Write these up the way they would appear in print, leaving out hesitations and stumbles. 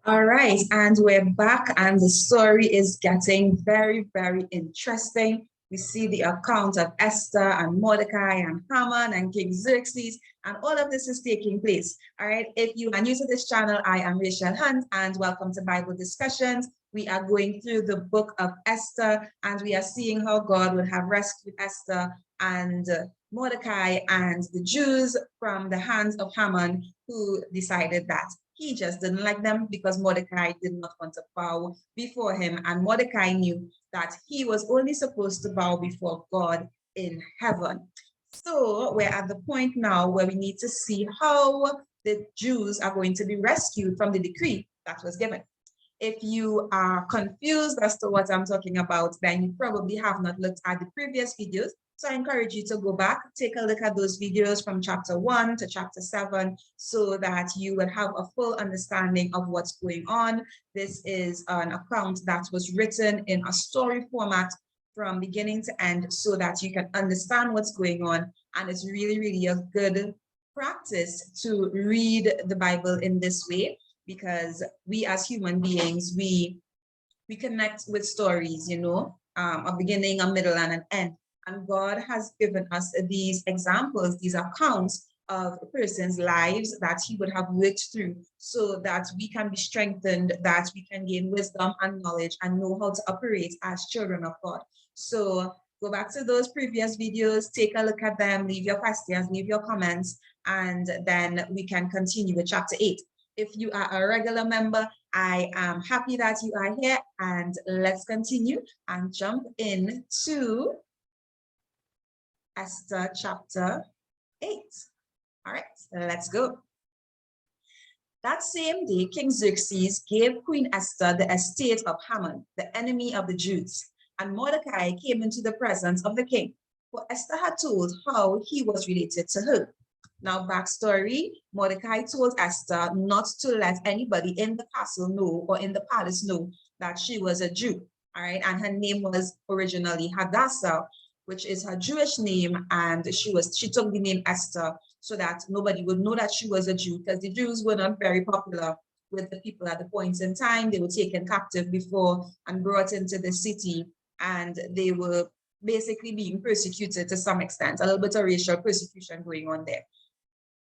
All right, and we're back, and the story is getting very, very interesting. We see the account of Esther and Mordecai and Haman and King Xerxes, and all of this is taking place. All right, if you are new to this channel, I am Rachel Hunt, and welcome to Bible Discussions. We are going through the book of Esther, and we are seeing how God would have rescued Esther and Mordecai and the Jews from the hands of Haman, who decided that he just didn't like them because Mordecai did not want to bow before him. And Mordecai knew that he was only supposed to bow before God in heaven. So we're at the point now where we need to see how the Jews are going to be rescued from the decree that was given. If you are confused as to what I'm talking about, then you probably have not looked at the previous videos. So I encourage you to go back, take a look at those videos from chapter 1 to chapter 7, so that you will have a full understanding of what's going on. This is an account that was written in a story format from beginning to end, so that you can understand what's going on. And it's really, really a good practice to read the Bible in this way, because we as human beings, we connect with stories, a beginning, a middle, and an end. And God has given us these examples, these accounts of a person's lives that he would have worked through, so that we can be strengthened, that we can gain wisdom and knowledge and know how to operate as children of God. So go back to those previous videos, take a look at them, leave your questions, leave your comments, and then we can continue with chapter 8. If you are a regular member, I am happy that you are here, and let's continue and jump into Esther chapter 8. All right, let's go. That same day, King Xerxes gave Queen Esther the estate of Haman, the enemy of the Jews, and Mordecai came into the presence of the king, for Esther had told how he was related to her. Now, backstory, Mordecai told Esther not to let anybody in the castle know, or in the palace know, that she was a Jew, all right? And her name was originally Hadassah, which is her Jewish name, and she took the name Esther so that nobody would know that she was a Jew, because the Jews were not very popular with the people at the point in time. They were taken captive before and brought into the city, and they were basically being persecuted to some extent, a little bit of racial persecution going on there.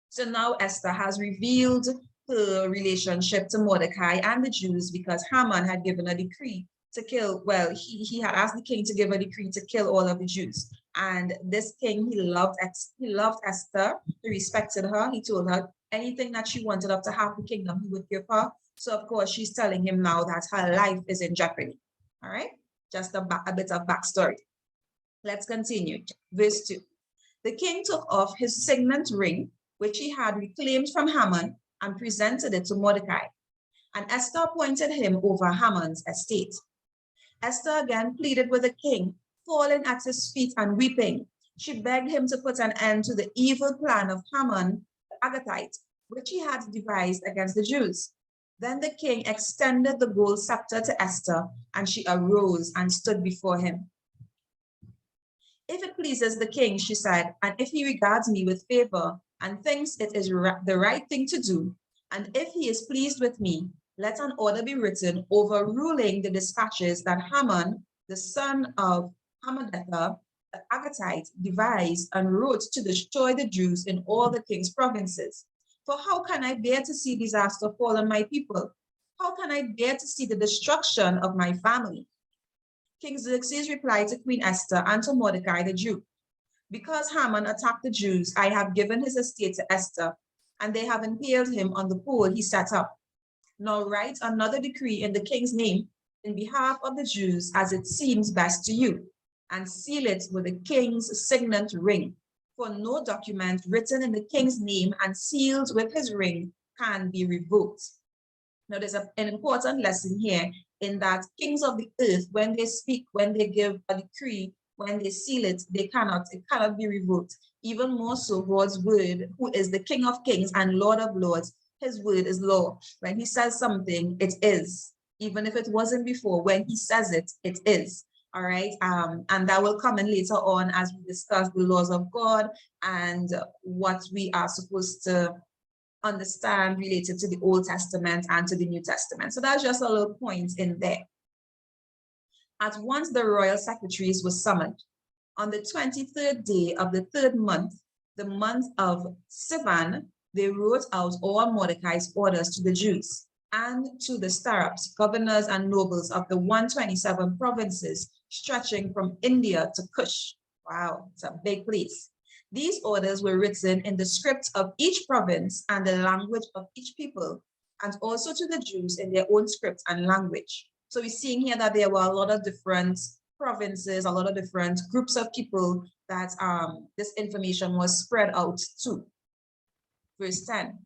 So now Esther has revealed her relationship to Mordecai and the Jews, because Haman had given a decree to kill, well, he had asked the king to give a decree to kill all of the Jews. And this king, he loved Esther, he respected her, he told her anything that she wanted up to half the kingdom, he would give her. So of course, she's telling him now that her life is in jeopardy. All right, just a bit of backstory. Let's continue. Verse 2. The king took off his signet ring, which he had reclaimed from Haman, and presented it to Mordecai. And Esther appointed him over Haman's estate. Esther again pleaded with the king, falling at his feet and weeping. She begged him to put an end to the evil plan of Haman the Agagite, which he had devised against the Jews. Then the king extended the gold scepter to Esther, and she arose and stood before him. If it pleases the king, she said, and if he regards me with favor and thinks it is the right thing to do, and if he is pleased with me, let an order be written overruling the dispatches that Haman, the son of Hammedatha, the Agagite, devised and wrote to destroy the Jews in all the king's provinces. For how can I bear to see disaster fall on my people? How can I bear to see the destruction of my family? King Xerxes replied to Queen Esther and to Mordecai the Jew, because Haman attacked the Jews, I have given his estate to Esther, and they have impaled him on the pole he set up. Now write another decree in the king's name in behalf of the Jews as it seems best to you, and seal it with the king's signet ring. For no document written in the king's name and sealed with his ring can be revoked. Now there's an important lesson here, in that kings of the earth, when they speak, when they give a decree, when they seal it, it cannot be revoked. Even more so, God's word, who is the King of kings and Lord of lords, his word is law. When he says something, it is. Even if it wasn't before, when he says it, it is. All right. And that will come in later on as we discuss the laws of God and what we are supposed to understand related to the Old Testament and to the New Testament. So that's just a little point in there. At once the royal secretaries were summoned. On the 23rd day of the 3rd month, the month of Sivan, they wrote out all Mordecai's orders to the Jews and to the satraps, governors, and nobles of the 127 provinces stretching from India to Kush. Wow, it's a big place. These orders were written in the script of each province and the language of each people, and also to the Jews in their own script and language. So we're seeing here that there were a lot of different provinces, a lot of different groups of people that this information was spread out to. Verse 10.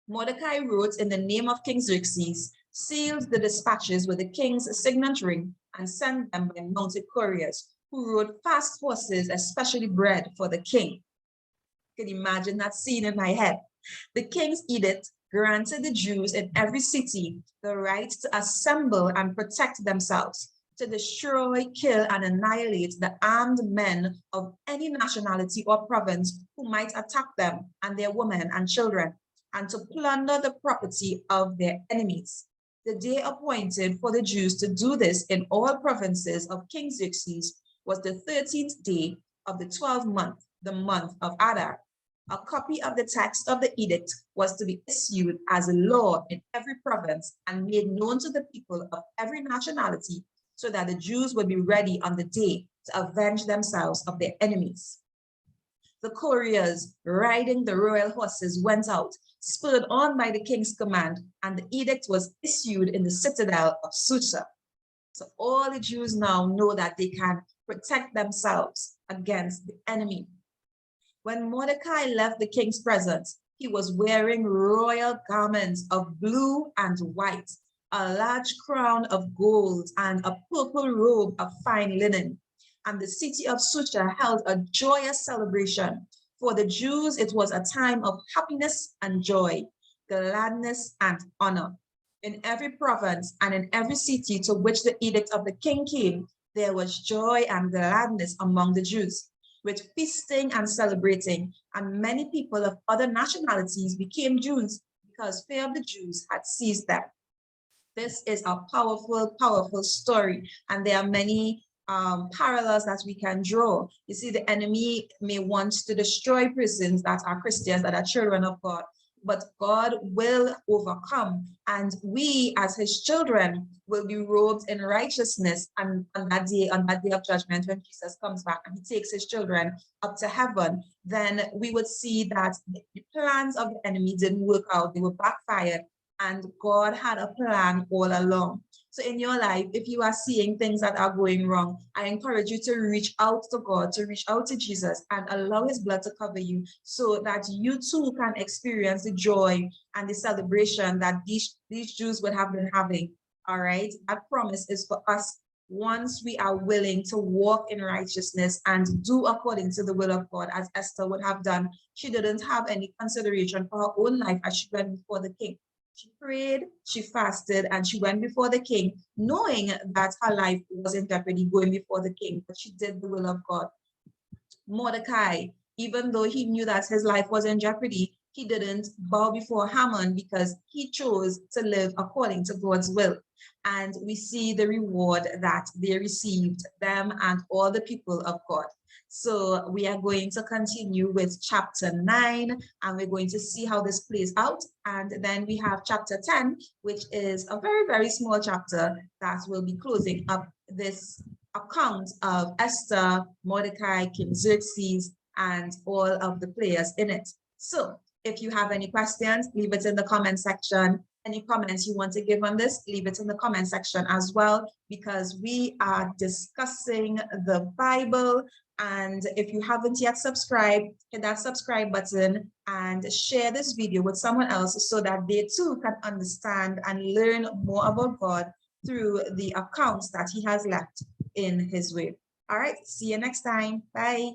Mordecai wrote in the name of King Xerxes, sealed the dispatches with the king's signet ring, and sent them by mounted couriers, who rode fast horses, especially bred for the king. You can imagine that scene in my head. The king's edict granted the Jews in every city the right to assemble and protect themselves, to destroy, kill, and annihilate the armed men of any nationality or province who might attack them and their women and children, and to plunder the property of their enemies. The day appointed for the Jews to do this in all provinces of King Xerxes was the 13th day of the 12th month, the month of Adar. A copy of the text of the edict was to be issued as a law in every province and made known to the people of every nationality, so that the Jews would be ready on the day to avenge themselves of their enemies. The couriers riding the royal horses went out, spurred on by the king's command, and the edict was issued in the citadel of Susa. So all the Jews now know that they can protect themselves against the enemy. When Mordecai left the king's presence, he was wearing royal garments of blue and white, a large crown of gold, and a purple robe of fine linen. And the city of Susa held a joyous celebration. For the Jews, it was a time of happiness and joy, gladness and honor. In every province and in every city to which the edict of the king came, there was joy and gladness among the Jews, with feasting and celebrating, and many people of other nationalities became Jews because fear of the Jews had seized them. This is a powerful, powerful story, and there are many parallels that we can draw. You see, the enemy may want to destroy persons that are Christians, that are children of God, but God will overcome, and we as his children will be robed in righteousness. And on that day of judgment, when Jesus comes back and he takes his children up to heaven, then we would see that the plans of the enemy didn't work out, they were backfired, and God had a plan all along. So in your life, if you are seeing things that are going wrong, I encourage you to reach out to God, to reach out to Jesus, and allow his blood to cover you, so that you too can experience the joy and the celebration that these Jews would have been having. All right, that promise is for us once we are willing to walk in righteousness and do according to the will of God, as Esther would have done. She didn't have any consideration for her own life as she went before the king. She prayed, she fasted, and she went before the king, knowing that her life was in jeopardy going before the king, but she did the will of God. Mordecai, even though he knew that his life was in jeopardy, he didn't bow before Haman because he chose to live according to God's will. And we see the reward that they received, them and all the people of God. So we are going to continue with chapter 9, and we're going to see how this plays out. And then we have chapter 10, which is a very, very small chapter that will be closing up this account of Esther, Mordecai, King Xerxes, and all of the players in it. So if you have any questions, leave it in the comment section. Any comments you want to give on this, leave it in the comment section as well, because we are discussing the Bible. And if you haven't yet subscribed, hit that subscribe button and share this video with someone else so that they too can understand and learn more about God through the accounts that he has left in his word. All right, see you next time. Bye.